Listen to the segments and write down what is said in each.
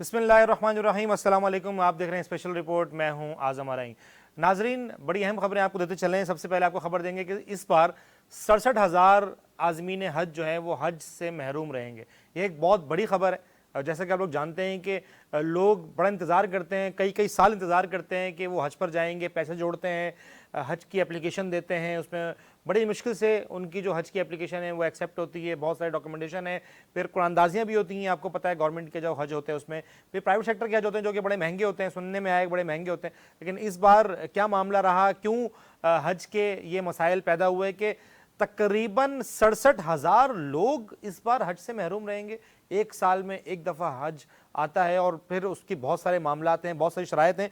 بسم اللہ الرحمن الرحیم، السلام علیکم۔ آپ دیکھ رہے ہیں اسپیشل رپورٹ، میں ہوں اعظم آرائی۔ ناظرین، بڑی اہم خبریں آپ کو دیتے چلیں۔ سب سے پہلے آپ کو خبر دیں گے کہ اس بار 67,000 عازمین حج جو ہیں وہ حج سے محروم رہیں گے۔ یہ ایک بہت بڑی خبر ہے، اور جیسا کہ آپ لوگ جانتے ہیں کہ لوگ بڑا انتظار کرتے ہیں، کئی سال انتظار کرتے ہیں کہ وہ حج پر جائیں گے، پیسے جوڑتے ہیں، حج کی اپلیکیشن دیتے ہیں، اس میں بڑی مشکل سے ان کی جو حج کی اپلیکیشن ہے وہ ایکسیپٹ ہوتی ہے، بہت سارے ڈاکومنٹیشن ہے، پھر قرآن اندازیاں بھی ہوتی ہیں۔ آپ کو پتہ ہے گورنمنٹ کے جو حج ہوتے ہیں اس میں پھر پرائیویٹ سیکٹر کے حج ہوتے ہیں جو کہ بڑے مہنگے ہوتے ہیں، سننے میں آئے بڑے مہنگے ہوتے ہیں۔ لیکن اس بار کیا معاملہ رہا، کیوں حج کے یہ مسائل پیدا ہوئے کہ تقریباً 67,000 لوگ اس بار حج سے محروم رہیں گے۔ ایک سال میں ایک دفعہ حج آتا ہے اور پھر اس کی بہت سارے معاملات ہیں، بہت ساری شرائط ہیں۔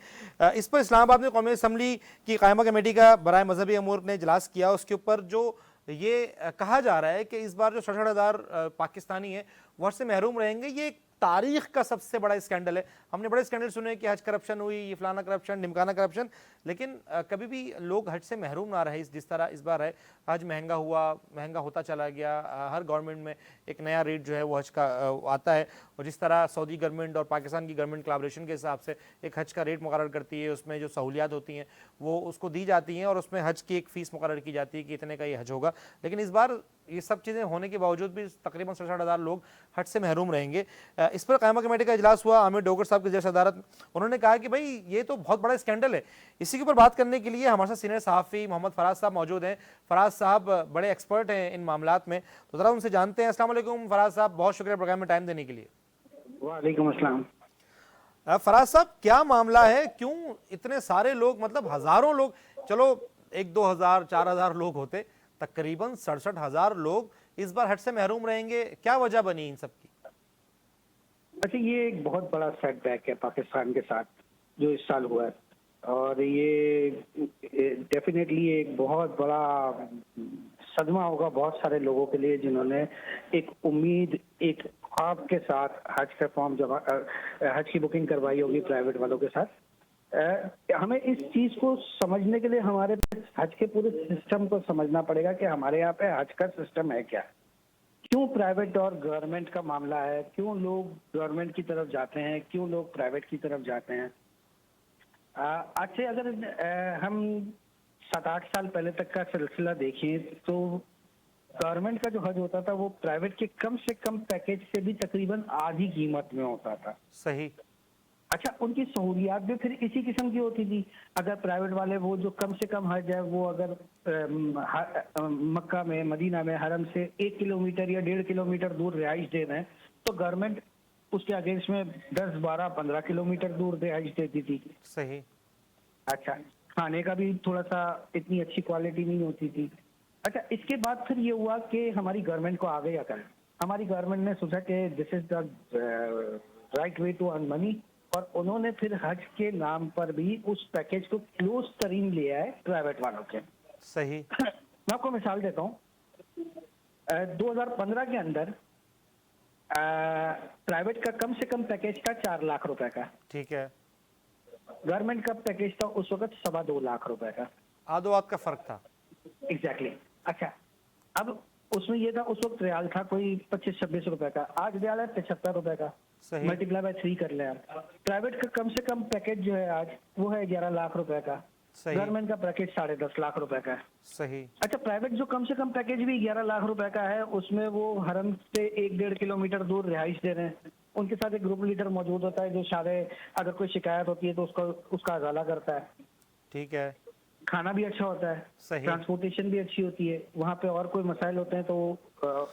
اس پر اسلام آباد میں قومی اسمبلی کی قائمہ کمیٹی کا برائے مذہبی امور نے اجلاس کیا۔ اس کے اوپر جو یہ کہا جا رہا ہے کہ اس بار جو 67,000 پاکستانی ہیں وہ حج سے محروم رہیں گے، یہ تاریخ کا سب سے بڑا اسکینڈل ہے۔ ہم نے بڑے اسکینڈل سنے کہ حج کرپشن ہوئی، یہ فلانا کرپشن، ڈھمکانا کرپشن، لیکن کبھی بھی لوگ حج سے محروم نہ رہے جس طرح اس بار ہے۔ حج مہنگا ہوا، مہنگا ہوتا چلا گیا، ہر گورنمنٹ میں ایک نیا ریٹ جو ہے وہ حج کا آتا ہے، اور جس طرح سعودی گورنمنٹ اور پاکستان کی گورنمنٹ کولابریشن کے حساب سے ایک حج کا ریٹ مقرر کرتی ہے، اس میں جو سہولیات ہوتی ہیں وہ اس کو دی جاتی ہیں، اور اس میں حج کی ایک فیس مقرر کی جاتی ہے کہ اتنے کا یہ حج ہوگا۔ لیکن اس بار یہ سب چیزیں ہونے کے باوجود بھی تقریباً 67,000 لوگ حج سے محروم رہیں گے۔ اس پر قائمہ کمیٹی کا اجلاس ہوا، عامر ڈوگر صاحب کی زیر صدارت۔ انہوں نے کہا کہ بھائی یہ تو بہت بڑا اسکینڈل ہے۔ اسی کے اوپر بات کرنے کے لیے ہمارے ساتھ سینئر صحافی محمد فراز صاحب موجود ہیں۔ فراز صاحب بڑے ایکسپرٹ ہیں ان معاملات میں، تو ذرا ان سے جانتے ہیں۔ السلام علیکم فراز صاحب، بہت شکریہ پروگرام میں ٹائم دینے کے لیے۔ وعلیکم السلام۔ فراز صاحب، کیا معاملہ ہے، کیوں اتنے سارے لوگ، مطلب ہزاروں لوگ، چلو 1-2 ہزار 4 ہزار لوگ ہوتے، تقریباً 67,000 لوگ اس بار حج سے محروم رہیں گے، کیا وجہ بنی ان سب کی؟ اچھا، یہ ایک بہت بڑا سیٹ بیک ہے پاکستان کے ساتھ جو اس سال ہوا ہے، اور یہ ڈیفینیٹلی ایک بہت بڑا صدمہ ہوگا بہت سارے لوگوں کے لیے جنہوں نے ایک امید، ایک خواب کے ساتھ حج کا فارم جمع، حج کی بکنگ کروائی ہوگی پرائیویٹ والوں کے ساتھ۔ ہمیں اس چیز کو سمجھنے کے لیے ہمارے حج کے پورے سسٹم کو سمجھنا پڑے گا کہ ہمارے یہاں پہ حج کا سسٹم ہے کیا، کیوں پرائیویٹ اور گورنمنٹ کا معاملہ ہے، کیوں لوگ گورنمنٹ کی طرف جاتے ہیں، کیوں لوگ پرائیویٹ کی طرف جاتے ہیں۔ آج سے اگر ہم 7-8 سال پہلے تک کا سلسلہ دیکھیں تو گورنمنٹ کا جو حج ہوتا تھا وہ پرائیویٹ کے کم سے کم پیکیج سے بھی تقریباً آدھی قیمت میں ہوتا تھا۔ صحیح۔ اچھا، ان کی سہولیات بھی پھر اسی قسم کی ہوتی تھی۔ اگر پرائیویٹ والے وہ جو کم سے کم حج ہے وہ اگر مکہ میں، مدینہ میں حرم سے 1 کلومیٹر یا 1.5 کلومیٹر دور رہائش دے رہے ہیں تو گورنمنٹ اس کے اگینسٹ میں 10, 12, 15 کلومیٹر دور رہائش دیتی تھی۔ صحیح۔ اچھا، کھانے کا بھی تھوڑا سا اتنی اچھی کوالٹی نہیں ہوتی تھی۔ اچھا، اس کے بعد پھر یہ ہوا کہ ہماری گورنمنٹ کو آگے آ کر ہماری گورنمنٹ نے سوچا کہ دس از the right way to earn منی، اور انہوں نے پھر حج کے نام پر بھی اس پیکیج کو کلوز ترین لیا ہے پرائیویٹ والوں کے۔ صحیح۔ میں آپ کو مثال دیتا ہوں، 2015 کے اندر پرائیویٹ کا کم سے کم پیکیج تھا 4 لاکھ روپے کا، ٹھیک ہے۔ گورنمنٹ کا پیکیج تھا اس وقت 2.25 لاکھ روپے کا۔ آدھو آدھ کا فرق تھا۔ ایگزیکٹلی۔ اچھا، اب اس میں یہ تھا، اس وقت ریال تھا کوئی 25-26 روپے کا، آج ریال ہے 75 روپے کا۔ صحیح۔ ملٹیپلائی بائی 3 کر لیں آپ۔ پرائیویٹ کا کم سے کم پیکیج جو ہے آج وہ ہے 11 لاکھ روپے کا، گورنمنٹ کا پیکیج 10.5 لاکھ روپے کا ہے۔ صحیح۔ اچھا، پرائیویٹ جو کم سے کم پیکیج بھی 11 لاکھ روپے کا ہے اس میں وہ حرم سے 1-1.5 کلومیٹر دور رہائش دے رہے ہیں۔ ان کے ساتھ ایک گروپ لیڈر موجود ہوتا ہے جو اگر کوئی شکایت ہوتی ہے تو اس کا ازالہ کرتا ہے۔ ٹھیک ہے۔ کھانا بھی اچھا ہوتا ہے، صحیح۔ ٹرانسپورٹیشن بھی اچھی ہوتی ہے، وہاں پہ اور کوئی مسائل ہوتے ہیں تو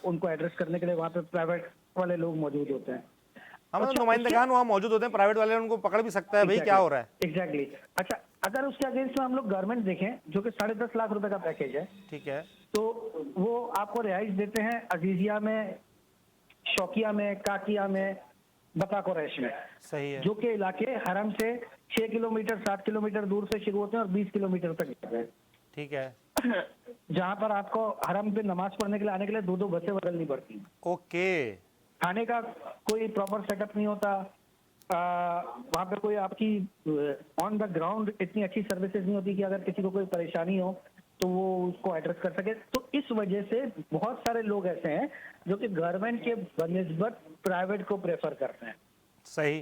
ان کو ایڈریس کرنے کے لیے وہاں پہ پرائیویٹ والے لوگ موجود ہوتے ہیں۔ ہم نمائندگان وہاں موجود ہوتے ہیں، پرائیویٹ والے ان کو پکڑ بھی سکتا ہے بھائی کیا ہو رہا ہے۔ ایگزیکٹلی۔ اچھا، اگر اس کے اگینسٹ میں ہم لوگ گورنمنٹ دیکھیں جو کہ 10.5 لاکھ روپے کا پیکیج ہے، ٹھیک ہے، تو وہ آپ کو رہائش دیتے ہیں عزیزیہ میں، شوقیہ میں، کاکیہ میں، بتا قریش میں، صحیح ہے، جو کہ علاقے حرم سے 6 کلومیٹر 7 کلومیٹر دور سے شروع ہوتے ہیں اور 20 کلومیٹر تک جاتے ہیں۔ ٹھیک ہے، جہاں پر آپ کو حرم پہ نماز پڑھنے کے لیے آنے کے لیے 2 بسیں بدلنی پڑتی ہیں۔ اوکے۔ کھانے کا کوئی پراپر سیٹ اپ نہیں ہوتا، وہاں پہ کوئی آپ کی آن دا گراؤنڈ اتنی اچھی سروسز نہیں ہوتی کہ اگر کسی کو کوئی پریشانی ہو تو وہ اس کو ایڈریس کر سکے۔ تو اس وجہ سے بہت سارے لوگ ایسے ہیں جو کہ گورنمنٹ کے بنسبت پرائیویٹ کو پریفر کرتے ہیں۔ صحیح۔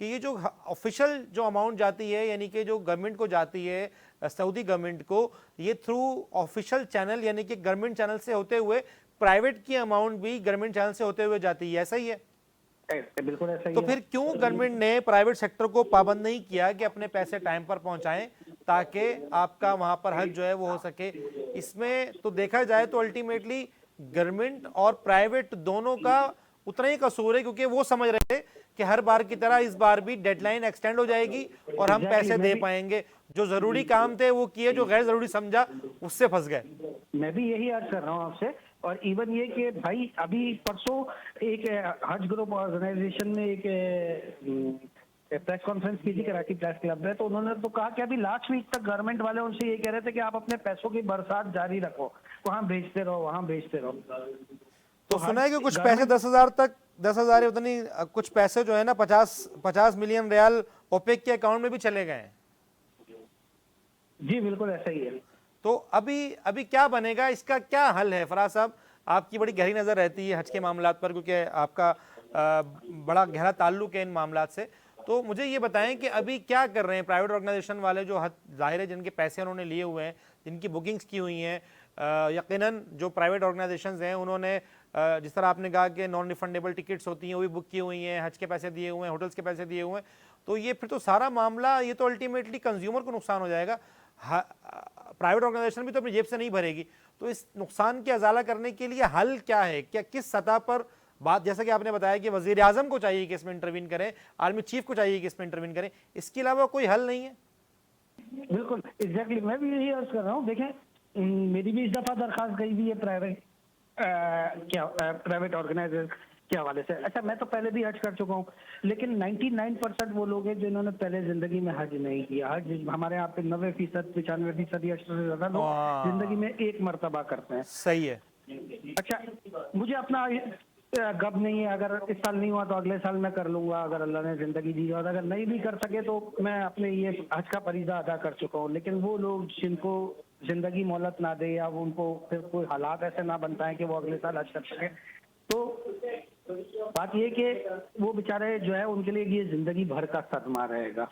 کہ یہ جو آفیشل جو اماؤنٹ جاتی ہے یعنی کہ جو گورنمنٹ کو جاتی ہے سعودی گورنمنٹ کو، یہ تھرو آفیشل چینل یعنی کہ گورنمنٹ چینل سے ہوتے ہوئے پرائیویٹ کی اماؤنٹ بھی گورنمنٹ چینل سے ہوتے ہوئے جاتی ہے، ایسا ہی ہے؟ بالکل ایسا ہی تو ہے. پھر کیوں گورنمنٹ نے پرائیویٹ سیکٹر کو پابند نہیں کیا کہ اپنے پیسے ٹائم پر پہنچائیں تاکہ آپ کا وہاں پر حج جو ہے وہ ہو سکے؟ اس میں تو دیکھا جائے تو الٹیمیٹلی گورنمنٹ اور پرائیویٹ دونوں کا اتنا ہی قصور ہے، کیونکہ وہ سمجھ رہے تھے کہ ہر بار کی طرح اس بار بھی ڈیڈ لائن ایکسٹینڈ ہو جائے گی اور ہم پیسے دے پائیں گے. جو ضروری کام تھے وہ کیے، جو غیر ضروری سمجھا اس سے پھنس گئے. میں بھی یہی عرض کر رہا ہوں آپ سے. اور ایون یہ کہ بھائی ابھی پرسوں ایک حج گروپ آرگنائزیشن نے ایک پریس کانفرنس کی تھی کراچی پریس کلب میں، تو انہوں نے تو کہا کہ ابھی لاسٹ ویک تک گورنمنٹ والے ان سے یہ کہہ رہے تھے کہ آپ اپنے پیسوں کی برسات جاری رکھو، وہاں بھیجتے رہو وہاں بھیجتے رہو. تو سنا ہے کہ کچھ پیسے 10,000 تک 10,000 اتنی کچھ پیسے جو ہے نا 50 ملین ریال اوپیک کے اکاؤنٹ میں بھی چلے گئے ہیں. جی بالکل ایسا ہی ہے. تو ابھی کیا بنے گا، اس کا کیا حل ہے؟ فراز صاحب آپ کی بڑی گہری نظر رہتی ہے حج کے معاملات پر، کیونکہ آپ کا بڑا گہرا تعلق ہے ان معاملات سے. تو مجھے یہ بتائیں کہ ابھی کیا کر رہے ہیں پرائیویٹ آرگنائزیشن والے جو ظاہر ہے جن کے پیسے انہوں نے لیے ہوئے ہیں، جن کی بکنگز کی ہوئی ہیں. یقیناً جو پرائیویٹ آرگنائزیشنز ہیں انہوں نے جس طرح آپ نے کہا کہ نان ریفنڈیبل ٹکٹس ہوتی ہیں وہ بھی بک کی ہوئی ہیں، حج کے پیسے دیے ہوئے ہیں، ہوٹلز کے پیسے دیے ہوئے ہیں. تو یہ پھر تو سارا معاملہ یہ تو الٹیمیٹلی کنزیومر کو نقصان ہو جائے گا. پرائیویٹ آرگنائزیشن بھی تو اپنی جیب سے نہیں بھرے گی. تو اس نقصان کی ازالہ کرنے کے لیے حل کیا ہے؟ کیا کس سطح پر بات، جیسا کہ آپ نے بتایا کہ وزیر اعظم کو چاہیے کہ اس میں انٹروین کریں، آرمی چیف کو چاہیے کہ اس میں انٹروین کریں، اس کے علاوہ کوئی حل نہیں ہے؟ بالکل ایگزیکٹلی میں بھی یہی عرض کر رہا ہوں. دیکھیں میری بھی اس دفعہ درخواست گئی ہوئی ہے پرائیویٹ آرگنائزر کے حوالے سے. اچھا میں تو پہلے بھی حج کر چکا ہوں، لیکن 99% وہ لوگ ہیں جنہوں نے پہلے زندگی میں حج نہیں کیا. حج ہمارے یہاں پہ 90%، 95% یا 80% سے زیادہ لوگ زندگی میں ایک مرتبہ کرتے ہیں. صحیح ہے. اچھا مجھے اپنا گب نہیں ہے، اگر اس سال نہیں ہوا تو اگلے سال میں کر لوں گا اگر اللہ نے زندگی دی، اور اگر نہیں بھی کر سکے تو میں اپنے یہ حج کا فریضہ ادا کر چکا ہوں. لیکن وہ لوگ جن کو زندگی مہلت نہ دے یا ان کو پھر کوئی حالات ایسے نہ بن پائیں کہ وہ اگلے سال حج کر سکیں، تو بات یہ کہ وہ بیچارے جو ہے ان کے لیے یہ زندگی بھر کا صدمہ رہے گا.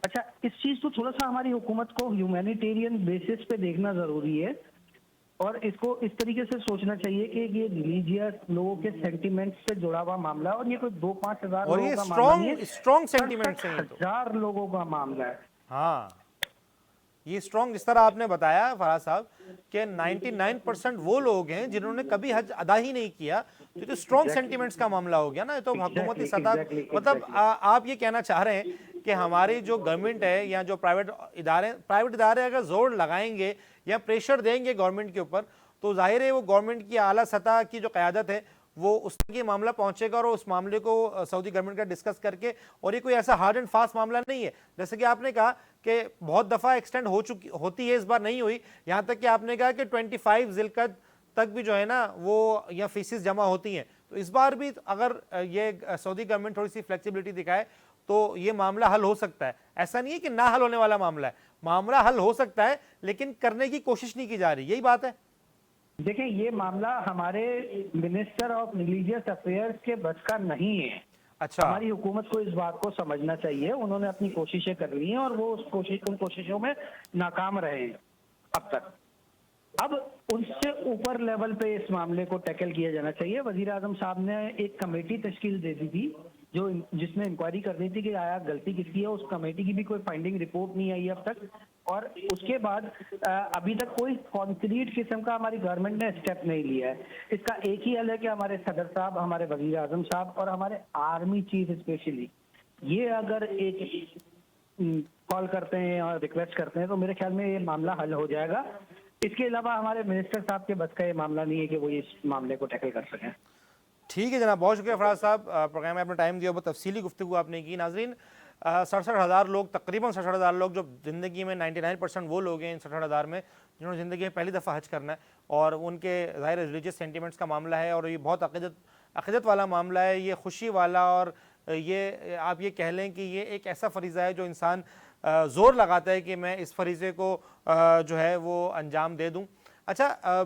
اچھا اس چیز کو تھوڑا سا ہماری حکومت کو ہیومینیٹیرین بیسس پہ دیکھنا ضروری ہے، اور اس کو اس طریقے سے سوچنا چاہیے کہ یہ ریلیجیس لوگوں کے سینٹیمنٹ سے جڑا ہوا معاملہ ہے، اور یہ کوئی 2-5 ہزار اور لوگوں یہ کا معاملہ نہیں ہے، اسٹرانگ سینٹیمنٹس ہیں. 60,000 لوگوں کا معاملہ ہے. ہاں یہ اسٹرانگ، جس طرح آپ نے بتایا فراز صاحب کہ 99% وہ لوگ ہیں جنہوں نے کبھی حج ادا ہی نہیں کیا. تو اسٹرانگ سینٹیمنٹس کا معاملہ ہو گیا نا. یہ تو حکومتی سطح، مطلب آپ یہ کہنا چاہ رہے ہیں کہ ہماری جو گورنمنٹ ہے یا جو پرائیویٹ ادارے اگر زور لگائیں گے یا پریشر دیں گے گورنمنٹ کے اوپر، تو ظاہر ہے وہ گورنمنٹ کی اعلیٰ سطح کی جو قیادت ہے وہ اس تک یہ معاملہ پہنچے گا، اور اس معاملے کو سعودی گورنمنٹ کا ڈسکس کر کے. اور یہ کوئی ایسا ہارڈ اینڈ فاسٹ معاملہ نہیں ہے، جیسے کہ آپ نے کہا کہ بہت دفعہ ایکسٹینڈ ہوتی ہے، اس بار نہیں ہوئی. یہاں تک کہ آپ نے کہا کہ 25 ذی القعدہ تک بھی جو ہے نا وہ یا فیسز جمع ہوتی ہیں. تو اس بار بھی اگر یہ سعودی گورنمنٹ تھوڑی سی فلیکسیبلٹی دکھائے تو یہ معاملہ حل ہو سکتا ہے. ایسا نہیں ہے کہ نہ حل ہونے والا معاملہ ہے، معاملہ حل ہو سکتا ہے لیکن کرنے کی کوشش نہیں کی جا رہی. یہی بات ہے. دیکھیں یہ معاملہ ہمارے منسٹر آف ریلیجیس افیئرس کے بس کا نہیں ہے. اچھا، ہماری حکومت کو اس بات کو سمجھنا چاہیے. انہوں نے اپنی کوششیں کر لی ہیں اور وہ ان کوششوں میں ناکام رہے ہیں اب تک. اب ان سے اوپر لیول پہ اس معاملے کو ٹیکل کیا جانا چاہیے. وزیر اعظم صاحب نے ایک کمیٹی تشکیل دے دی تھی جس میں انکوائری کرنی تھی کہ آیا غلطی کس کی ہے. اس کمیٹی کی بھی کوئی فائنڈنگ رپورٹ نہیں آئی اب تک، اور اس کے بعد ابھی تک کوئی کانکریٹ قسم کا ہماری گورنمنٹ نے اسٹیپ نہیں لیا ہے. اس کا ایک ہی حل ہے کہ ہمارے صدر صاحب، ہمارے وزیر اعظم صاحب اور ہمارے آرمی چیف اسپیشلی یہ اگر ایک کال کرتے ہیں اور ریکویسٹ کرتے ہیں تو میرے خیال میں یہ معاملہ حل ہو جائے گا. اس کے علاوہ ہمارے منسٹر صاحب کے بس کا یہ معاملہ نہیں ہے کہ وہ اس معاملے کو ٹیکل کر سکیں. ٹھیک ہے جناب، بہت شکریہ فراز صاحب، پروگرام میں اپنا ٹائم دیا، بہت تفصیلی گفتگو آپ نے کی. ناظرین 67,000 لوگ، تقریباً 67,000 لوگ جو زندگی میں 99% وہ لوگ ہیں ان 67,000 میں جنہوں نے زندگی میں پہلی دفعہ حج کرنا ہے، اور ان کے ظاہر ریلیجیس سینٹیمنٹس کا معاملہ ہے، اور یہ بہت عقیدت والا معاملہ ہے، یہ خوشی والا، اور یہ آپ یہ کہہ لیں کہ یہ ایک ایسا فریضہ ہے جو انسان زور لگاتا ہے کہ میں اس فریضے کو جو ہے وہ انجام دے دوں. اچھا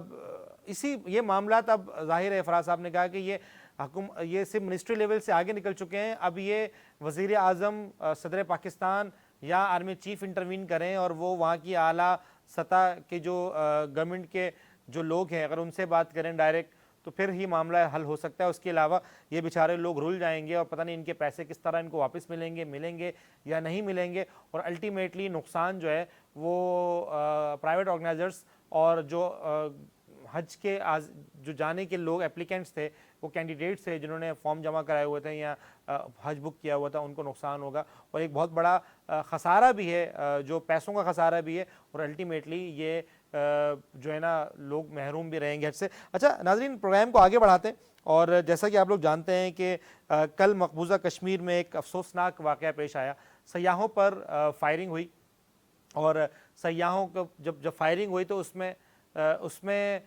اسی یہ معاملات اب ظاہر ہے فراز صاحب نے کہا کہ یہ صرف منسٹری لیول سے آگے نکل چکے ہیں. اب یہ وزیر اعظم, صدر پاکستان یا آرمی چیف انٹروین کریں اور وہ وہاں کی اعلیٰ سطح کے جو گورنمنٹ کے جو لوگ ہیں اگر ان سے بات کریں ڈائریکٹ تو پھر ہی معاملہ حل ہو سکتا ہے. اس کے علاوہ یہ بیچارے لوگ رول جائیں گے اور پتہ نہیں ان کے پیسے کس طرح ان کو واپس ملیں گے یا نہیں ملیں گے, اور الٹیمیٹلی نقصان جو ہے وہ پرائیویٹ آرگنائزرز اور جو حج کے جو جانے کے لوگ اپلیکینٹس تھے, وہ کینڈیڈیٹس تھے جنہوں نے فارم جمع کرائے ہوئے تھے یا حج بک کیا ہوا تھا, ان کو نقصان ہوگا. اور ایک بہت بڑا خسارہ بھی ہے, جو پیسوں کا خسارہ بھی ہے, اور الٹیمیٹلی یہ جو ہے نا لوگ محروم بھی رہیں گے حج سے. اچھا ناظرین, پروگرام کو آگے بڑھاتے ہیں, اور جیسا کہ آپ لوگ جانتے ہیں کہ کل مقبوضہ کشمیر میں ایک افسوسناک واقعہ پیش آیا. سیاحوں پر فائرنگ ہوئی, اور سیاحوں کو جب فائرنگ ہوئی تو اس میں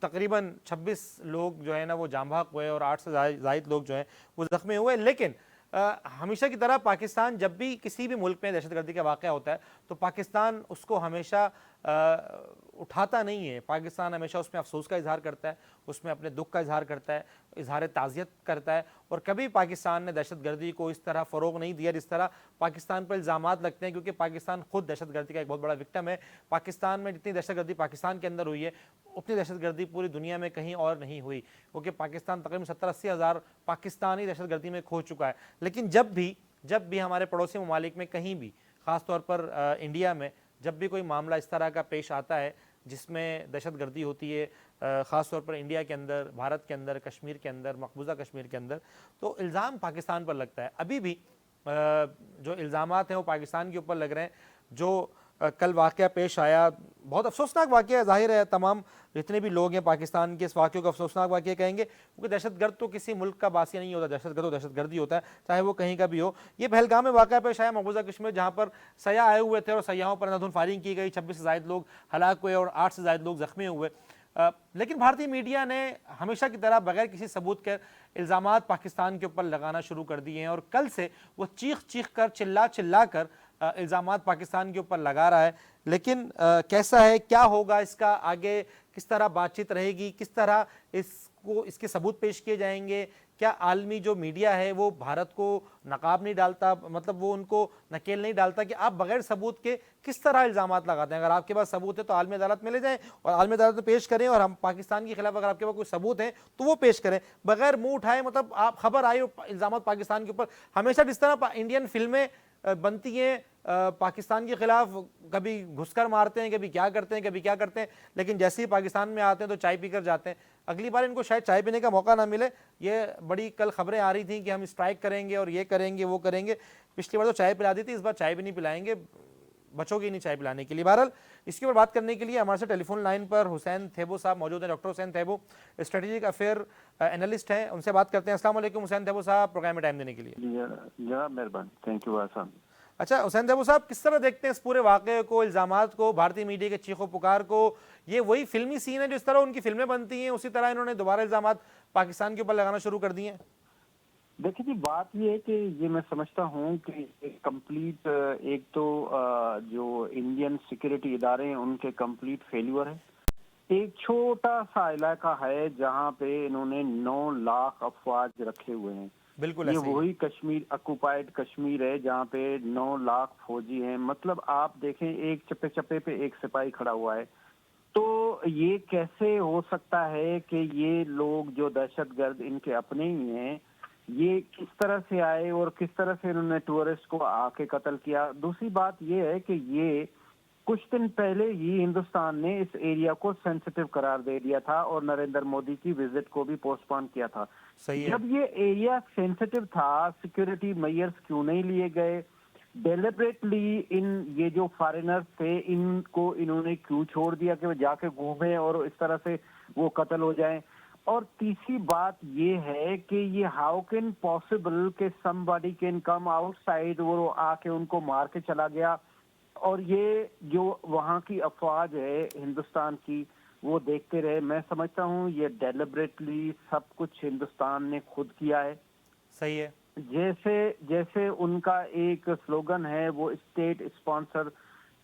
تقریباً 26 لوگ جو ہے نا وہ جاں بحق ہوئے اور 8 سے زائد لوگ جو ہیں وہ زخمی ہوئے. لیکن ہمیشہ کی طرح پاکستان جب بھی کسی بھی ملک میں دہشت گردی کا واقعہ ہوتا ہے تو پاکستان اس کو ہمیشہ اٹھاتا نہیں ہے. پاکستان ہمیشہ اس میں افسوس کا اظہار کرتا ہے, اس میں اپنے دکھ کا اظہار کرتا ہے, اظہار تعزیت کرتا ہے, اور کبھی پاکستان نے دہشت گردی کو اس طرح فروغ نہیں دیا جس طرح پاکستان پر الزامات لگتے ہیں, کیونکہ پاکستان خود دہشت گردی کا ایک بہت بڑا وکٹم ہے. پاکستان میں جتنی دہشت گردی پاکستان کے اندر ہوئی ہے اتنی دہشت گردی پوری دنیا میں کہیں اور نہیں ہوئی, کیونکہ پاکستان تقریباً 70-80 ہزار پاکستانی دہشت گردی میں کھو چکا ہے. لیکن جب بھی ہمارے پڑوسی ممالک میں کہیں بھی, خاص طور پر انڈیا میں, جب بھی کوئی معاملہ اس طرح کا پیش آتا ہے جس میں دہشت گردی ہوتی ہے, خاص طور پر انڈیا کے اندر, بھارت کے اندر, کشمیر کے اندر, مقبوضہ کشمیر کے اندر, تو الزام پاکستان پر لگتا ہے. ابھی بھی جو الزامات ہیں وہ پاکستان کے اوپر لگ رہے ہیں. جو کل واقعہ پیش آیا, بہت افسوسناک واقعہ ہے. ظاہر ہے تمام جتنے بھی لوگ ہیں پاکستان کے اس واقعے کو افسوسناک واقعہ کہیں گے, کیونکہ دہشت گرد تو کسی ملک کا باسی نہیں ہوتا. دہشت گرد تو دہشت گردی ہوتا ہے, چاہے وہ کہیں کا بھی ہو. یہ پہلگام میں واقعہ پیش آیا مقبوضہ کشمیر, جہاں پر سیاح آئے ہوئے تھے اور سیاحوں پر اندھادھند فائرنگ کی گئی. 26 سے زائد لوگ ہلاک ہوئے اور 8 سے زائد لوگ زخمی ہوئے. لیکن بھارتی میڈیا نے ہمیشہ کی طرح بغیر کسی ثبوت کے الزامات پاکستان کے اوپر لگانا شروع کر دیے ہیں, اور کل سے وہ چیخ کر چلا کر الزامات پاکستان کے اوپر لگا رہا ہے. لیکن کیسا ہے, کیا ہوگا اس کا آگے, کس طرح بات چیت رہے گی, کس طرح اس کے ثبوت پیش کیے جائیں گے, کیا عالمی جو میڈیا ہے وہ بھارت کو نقاب نہیں ڈالتا, مطلب وہ ان کو نکیل نہیں ڈالتا کہ آپ بغیر ثبوت کے کس طرح الزامات لگاتے ہیں. اگر آپ کے پاس ثبوت ہے تو عالمی عدالت میں لے جائیں اور عالمی عدالت میں پیش کریں, اور ہم پاکستان کے خلاف اگر آپ کے پاس کوئی ثبوت ہے تو وہ پیش کریں, بغیر منہ اٹھائے. مطلب آپ خبر آئی الزامات پاکستان کے اوپر, ہمیشہ جس طرح انڈین فلمیں بنتی ہیں پاکستان کے خلاف, کبھی گھس کر مارتے ہیں, کبھی کیا کرتے ہیں, لیکن جیسے ہی پاکستان میں آتے ہیں تو چائے پی کر جاتے ہیں. اگلی بار ان کو شاید چائے پینے کا موقع نہ ملے. یہ بڑی کل خبریں آ رہی تھیں کہ ہم اسٹرائک کریں گے اور یہ کریں گے وہ کریں گے. پچھلی بار تو چائے پلا دی تھی, اس بار چائے بھی نہیں پلائیں گے, بچوں کی نہیں چائے پلانے کے لیے. بہرحال اس کے اوپر بات کرنے کے لیے ہمارے سے ٹیلی فون لائن پر حسین تھیبو صاحب موجود ہیں. ڈاکٹر حسین تھیبو اسٹریٹجک افیئر انالسٹ ہیں, ان سے بات کرتے ہیں. السلام علیکم حسین تھیبو صاحب, پروگرام میں ٹائم دینے کے لیے. جناب مہربان, تھینک یو آسان. اچھا حسین تھیبو صاحب, کس طرح دیکھتے ہیں اس پورے واقعے کو, الزامات کو, بھارتی میڈیا کے چیخ و پکار کو؟ یہ وہی فلمی سین ہے, جس طرح ان کی فلمیں بنتی ہیں اسی طرح انہوں نے دوبارہ الزامات پاکستان کے اوپر لگانا شروع کر دیے ہیں. دیکھیں جی, بات یہ ہے کہ یہ میں سمجھتا ہوں کہ کمپلیٹ ایک تو جو انڈین سیکورٹی ادارے ہیں ان کے کمپلیٹ فیلیور ہے. ایک چھوٹا سا علاقہ ہے جہاں پہ انہوں نے 9 لاکھ افواج رکھے ہوئے ہیں. بالکل یہ وہی کشمیر, آکوپائڈ کشمیر ہے جہاں پہ 9 لاکھ فوجی ہیں. مطلب آپ دیکھیں ایک چپے پہ ایک سپاہی کھڑا ہوا ہے. تو یہ کیسے ہو سکتا ہے کہ یہ لوگ جو دہشت گرد ان کے اپنے ہی ہیں, یہ کس طرح سے آئے اور کس طرح سے انہوں نے ٹورسٹ کو آ کے قتل کیا. دوسری بات یہ ہے کہ یہ کچھ دن پہلے ہی ہندوستان نے اس ایریا کو سینسٹیو قرار دے دیا تھا اور نریندر مودی کی وزٹ کو بھی پوسٹ پون کیا تھا. جب یہ ایریا سینسٹیو تھا, سیکورٹی میئرز کیوں نہیں لیے گئے؟ ڈیلیبریٹلی یہ جو فارینرز تھے ان کو انہوں نے کیوں چھوڑ دیا کہ وہ جا کے گھومیں اور اس طرح سے وہ قتل ہو جائیں؟ اور تیسری بات یہ ہے کہ یہ ہاؤ کین پاسبل کہ somebody can come outside, وہ آ کے ان کو مار کے چلا گیا. اور یہ جو وہاں کی افواج ہے ہندوستان کی وہ دیکھتے رہے. میں سمجھتا ہوں یہ ڈیلیبریٹلی سب کچھ ہندوستان نے خود کیا ہے. صحیح ہے. جیسے ان کا ایک سلوگن ہے وہ اسٹیٹ اسپانسر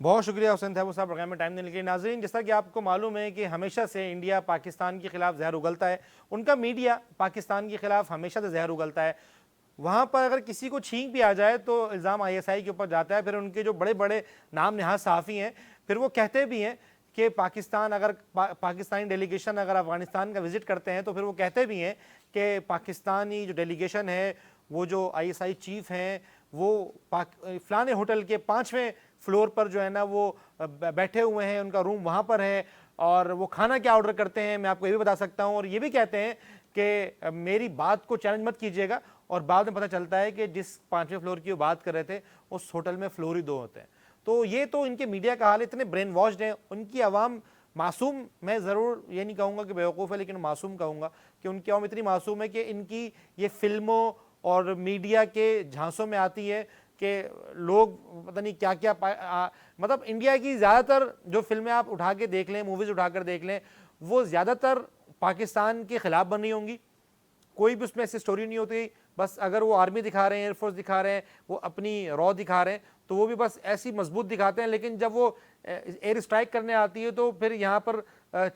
بہت شکریہ حسین تھیبو صاحب پروگرام میں ٹائم دینے کے لیے. ناظرین, جیسا کہ آپ کو معلوم ہے کہ ہمیشہ سے انڈیا پاکستان کے خلاف زہر اگلتا ہے, ان کا میڈیا پاکستان کے خلاف ہمیشہ سے زہر اگلتا ہے. وہاں پر اگر کسی کو چھینک بھی آ جائے تو الزام آئی ایس آئی کے اوپر جاتا ہے. پھر ان کے جو بڑے بڑے نام نہاد صحافی ہیں پھر وہ کہتے بھی ہیں کہ پاکستان اگر پاکستانی ڈیلیگیشن اگر افغانستان کا وزٹ کرتے ہیں تو پھر وہ کہتے بھی ہیں کہ پاکستانی جو ڈیلیگیشن ہے, وہ جو آئی ایس آئی چیف ہیں, وہ فلانے ہوٹل کے 5ویں فلور پر جو ہے نا وہ بیٹھے ہوئے ہیں, ان کا روم وہاں پر ہے, اور وہ کھانا کیا آرڈر کرتے ہیں میں آپ کو یہ بھی بتا سکتا ہوں. اور یہ بھی کہتے ہیں کہ میری بات کو چیلنج مت کیجیے گا, اور بعد میں پتہ چلتا ہے کہ جس 5ویں فلور کی وہ بات کر رہے تھے اس ہوٹل میں فلور ہی 2 ہوتے ہیں. تو یہ تو ان کے میڈیا کا حال, اتنے برین واشڈ ہیں. ان کی عوام معصوم, میں ضرور یہ نہیں کہوں گا کہ بیوقوف ہے, لیکن معصوم کہوں گا کہ ان کی عوام اتنی معصوم ہے کہ ان کی یہ فلموں اور میڈیا کے جھانسوں میں آتی ہے کہ لوگ پتہ نہیں کیا کیا مطلب انڈیا کی زیادہ تر جو فلمیں آپ اٹھا کے دیکھ لیں, موویز اٹھا کر دیکھ لیں, وہ زیادہ تر پاکستان کے خلاف بن رہی ہوں گی. کوئی بھی اس میں ایسی سٹوری نہیں ہوتی. بس اگر وہ آرمی دکھا رہے ہیں, ایئر فورس دکھا رہے ہیں, وہ اپنی رو دکھا رہے ہیں, تو وہ بھی بس ایسی مضبوط دکھاتے ہیں. لیکن جب وہ ایئر اسٹرائک کرنے آتی ہے تو پھر یہاں پر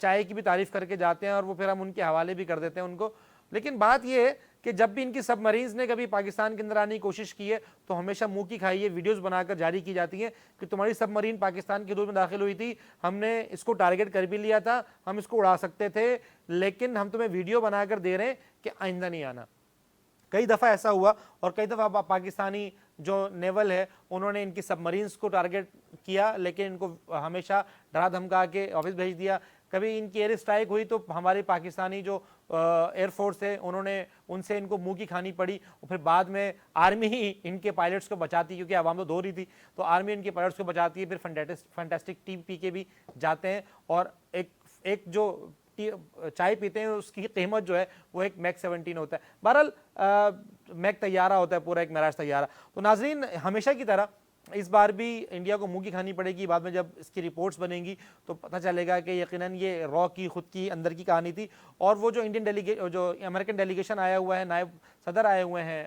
چائے کی بھی تعریف کر کے جاتے ہیں, اور وہ پھر ہم ان کے حوالے بھی کر دیتے ہیں ان کو. لیکن بات یہ ہے کہ جب بھی ان کی سب مریض نے کبھی پاکستان کے اندر آنے کی کوشش کی ہے تو ہمیشہ منہ کی کھائی ہے ویڈیوز بنا کر جاری کی جاتی ہیں کہ تمہاری سب مرین پاکستان کی حدود میں داخل ہوئی تھی, ہم نے اس کو ٹارگٹ کر بھی لیا تھا, ہم اس کو اڑا سکتے تھے, لیکن ہم تمہیں ویڈیو بنا کر دے رہے ہیں کہ آئندہ نہیں آنا. کئی دفعہ ایسا ہوا, اور کئی دفعہ پاکستانی جو نیول ہے انہوں نے ان کی سب مرینز کو ٹارگٹ کیا, لیکن ان کو ہمیشہ ڈرا دھمکا کے واپس بھیج دیا. کبھی ان کی ایئر اسٹرائک ہوئی تو ہماری پاکستانی جو ایئر فورس ہے انہوں نے ان سے ان کو منہ کی کھانی پڑی, اور پھر بعد میں آرمی ہی ان کے پائلٹس کو بچاتی, کیونکہ عوام تو دو رہی تھی, تو آرمی ان کے پائلٹس کو بچاتی ہے. پھر فینٹاسٹک ٹیم پی کے بھی جاتے ہیں, اور ایک جو چائے پیتے ہیں اس کی قیمت جو ہے وہ ایک میک 17 ہوتا ہے. بہرحال میک طیارہ ہوتا ہے پورا, ایک معراج طیارہ. تو ناظرین, ہمیشہ کی طرح اس بار بھی انڈیا کو منہ کی کھانی پڑے گی. بعد میں جب اس کی رپورٹس بنیں گی تو پتہ چلے گا کہ یقیناً یہ را کی خود کی اندر کی کہانی تھی. اور وہ جو جو امریکن ڈیلیگیشن آیا ہوا ہے, نائب صدر آئے ہوئے ہیں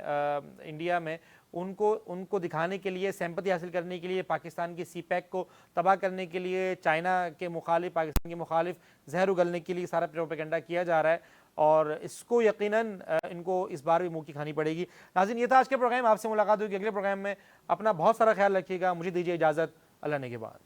انڈیا میں, ان کو دکھانے کے لیے, سیمپتی حاصل کرنے کے لیے, پاکستان کی سی پیک کو تباہ کرنے کے لیے, چائنا کے مخالف, پاکستان کے مخالف زہر اگلنے کے لیے سارا پروپیگنڈا کیا جا رہا ہے, اور اس کو یقیناً ان کو اس بار بھی منہ کی کھانی پڑے گی. ناظرین, یہ تھا آج کے پروگرام. آپ سے ملاقات ہوگی اگلے پروگرام میں. اپنا بہت سارا خیال رکھیے گا. مجھے دیجیے اجازت. اللہ نے کے بعد.